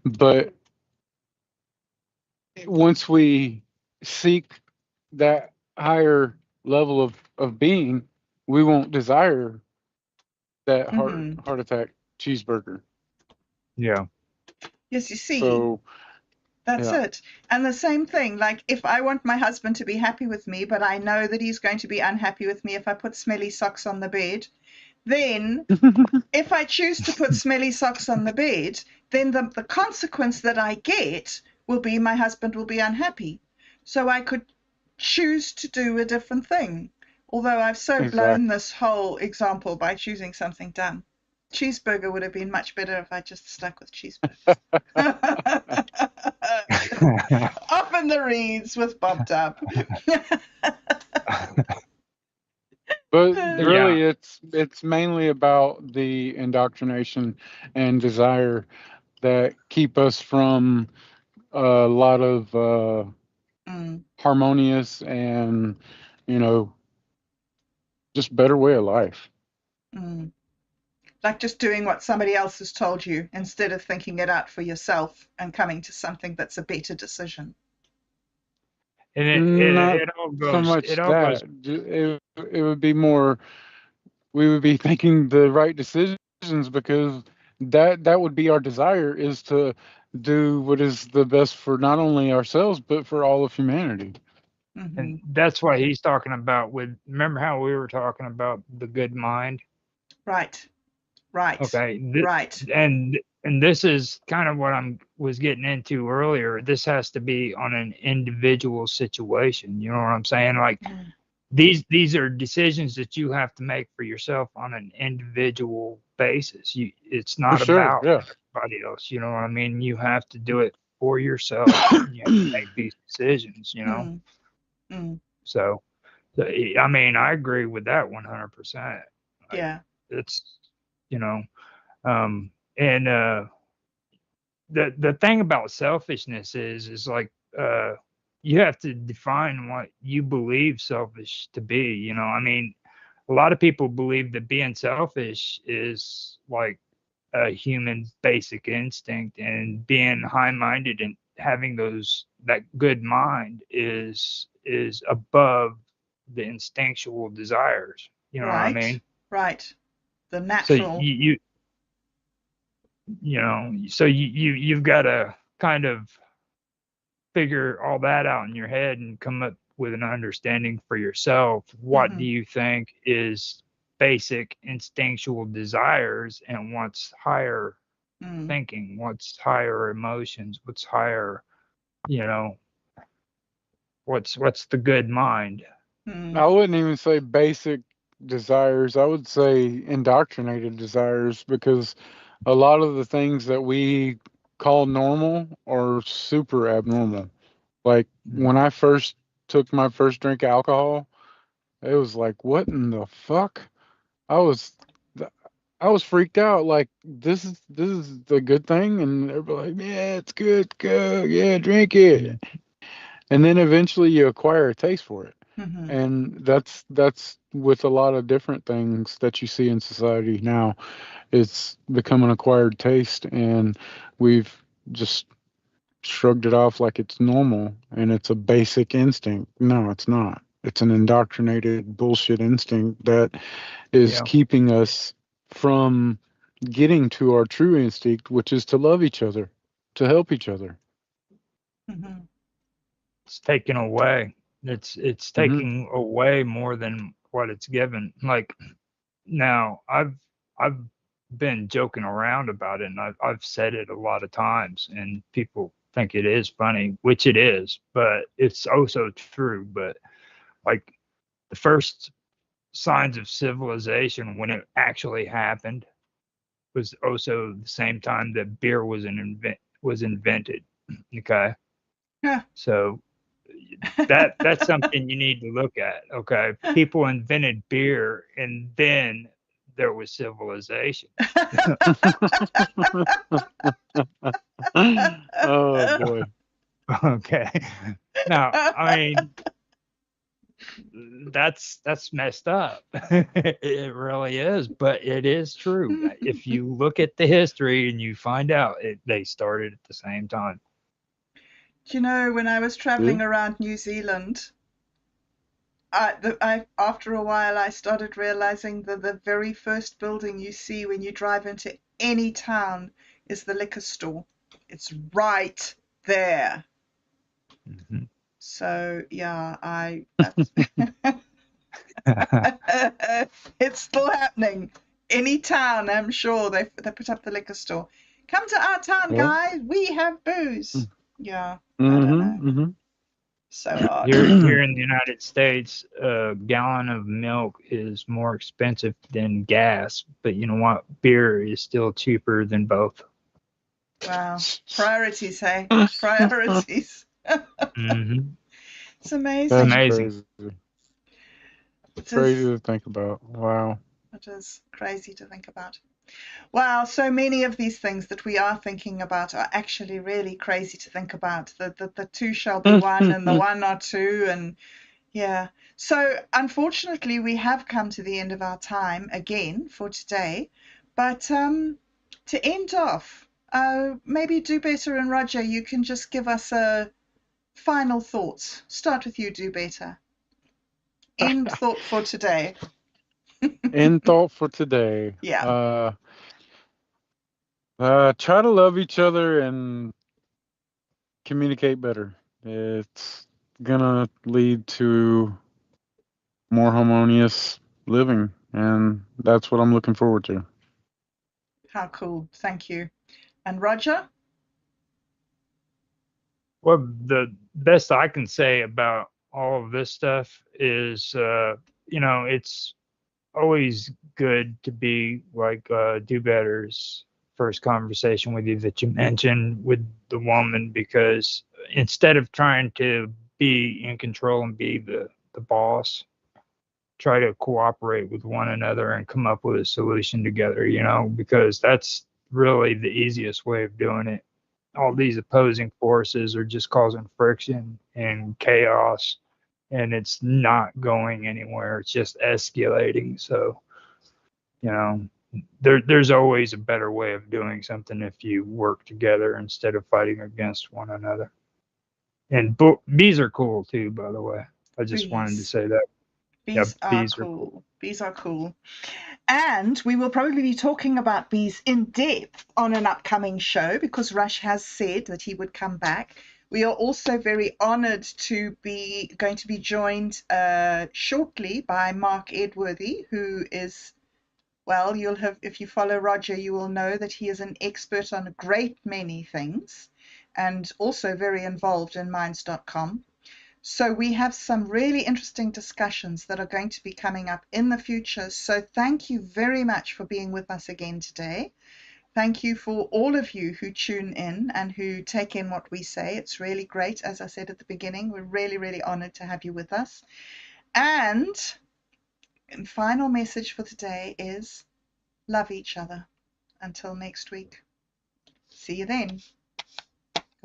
But once we seek that higher level of being, we won't desire that Mm-hmm. heart attack cheeseburger. Yeah. Yes, you see, So that's yeah. it. And the same thing, like if I want my husband to be happy with me, but I know that he's going to be unhappy with me if I put smelly socks on the bed, then if I choose to put smelly socks on the bed, then the consequence that I get will be my husband will be unhappy. So I could choose to do a different thing. Although I've so blown Exactly. this whole example by choosing something dumb. Cheeseburger would have been much better if I just stuck with cheeseburgers. Off in the reeds with bobdub. But Yeah. really, it's mainly about the indoctrination and desire that keep us from a lot of Mm, harmonious and, you know, just better way of life. mm. Like just doing what somebody else has told you instead of thinking it out for yourself and coming to something that's a better decision. And Not so it much all goes that. It would be more, we would be thinking the right decisions because that would be our desire, is to do what is the best for not only ourselves but for all of humanity. Hmm. and that's what he's talking about with, remember how we were talking about the good mind? Right, right, Okay. right. And this is kind of what I'm was getting into earlier. This has to be on an individual situation. You know what I'm saying? Like Mm, these are decisions that you have to make for yourself on an individual basis. It's For not sure, about yeah. everybody else. You know what I mean? You have to do it for yourself. You have to make these decisions. You know. mm, mm. So, I mean, I agree with that 100%. Like Yeah. it's, you know, and the thing about selfishness is like you have to define what you believe selfish to be. You know, I mean, a lot of people believe that being selfish is like a human basic instinct, and being high-minded and having that good mind is above the instinctual desires. You know what I mean? Right. The So natural. you've got to kind of figure all that out in your head and come up with an understanding for yourself. What do you think is basic instinctual desires, and what's higher thinking, what's higher emotions, what's higher, what's the good mind? I wouldn't even say basic desires. I would say indoctrinated desires, because a lot of the things that we call normal are super abnormal. Like when I first took my first drink of alcohol, it was like, what in the fuck? I was I was freaked out. Like this is the good thing, and everybody like, yeah, it's good, go, yeah, drink it. And then eventually you acquire a taste for it. And that's with a lot of different things that you see in society now. It's become an acquired taste, and we've just shrugged it off like it's normal and it's a basic instinct. No, it's not. It's an indoctrinated bullshit instinct that is keeping us from getting to our true instinct, which is to love each other, to help each other. It's taken away. It's taking away more than what it's given. Like, now I've been joking around about it, and I've said it a lot of times, and people think it is funny, which it is, but it's also true. But like, the first signs of civilization, when it actually happened, was also the same time that beer was invented. Okay. Yeah. So that's something you need to look at. Okay. People invented beer, and then there was civilization. Oh boy. Okay. Now, I mean, that's messed up. It really is, but it is true. If you look at the history and you find out they started at the same time. Do you know, when I was traveling around New Zealand, after a while I started realizing that the very first building you see when you drive into any town is the liquor store. It's right there. So yeah, that's it's still happening. Any town, I'm sure they put up the liquor store. Come to our town, guys. We have booze. Yeah, I don't know. So odd. Here in the United States, a gallon of milk is more expensive than gas, but you know what? Beer is still cheaper than both. Wow. Priorities, hey? Priorities. It's amazing. That's crazy. It's crazy to think about. Wow. It is crazy to think about. Wow, so many of these things that we are thinking about are actually really crazy to think about. The two shall be one, and the one are two, and yeah. So unfortunately, we have come to the end of our time again for today. But to end off, maybe Do Better and Roger, you can just give us a final thoughts. Start with you, Do Better. End thought for today. End thought for today. Yeah. Try to love each other and communicate better. It's gonna lead to more harmonious living, and that's what I'm looking forward to. How cool. Thank you. And Roger? Well, the best I can say about all of this stuff is, it's always good to be like Do Better's first conversation with you that you mentioned with the woman, because instead of trying to be in control and be the boss, try to cooperate with one another and come up with a solution together, because that's really the easiest way of doing it. All these opposing forces are just causing friction and chaos, and it's not going anywhere. It's just escalating. So, there's always a better way of doing something if you work together instead of fighting against one another. And bees are cool too, by the way. I just wanted to say that. Bees are bees are cool. Bees are cool. And we will probably be talking about bees in depth on an upcoming show because Rush has said that he would come back. We are also very honored to be going to be joined shortly by Mark Edworthy, who is, well, you'll have, if you follow Roger, you will know that he is an expert on a great many things and also very involved in minds.com. So we have some really interesting discussions that are going to be coming up in the future. So thank you very much for being with us again today. Thank you for all of you who tune in and who take in what we say. It's really great. As I said at the beginning, we're really, really honored to have you with us. And final message for today is love each other. Until next week. See you then.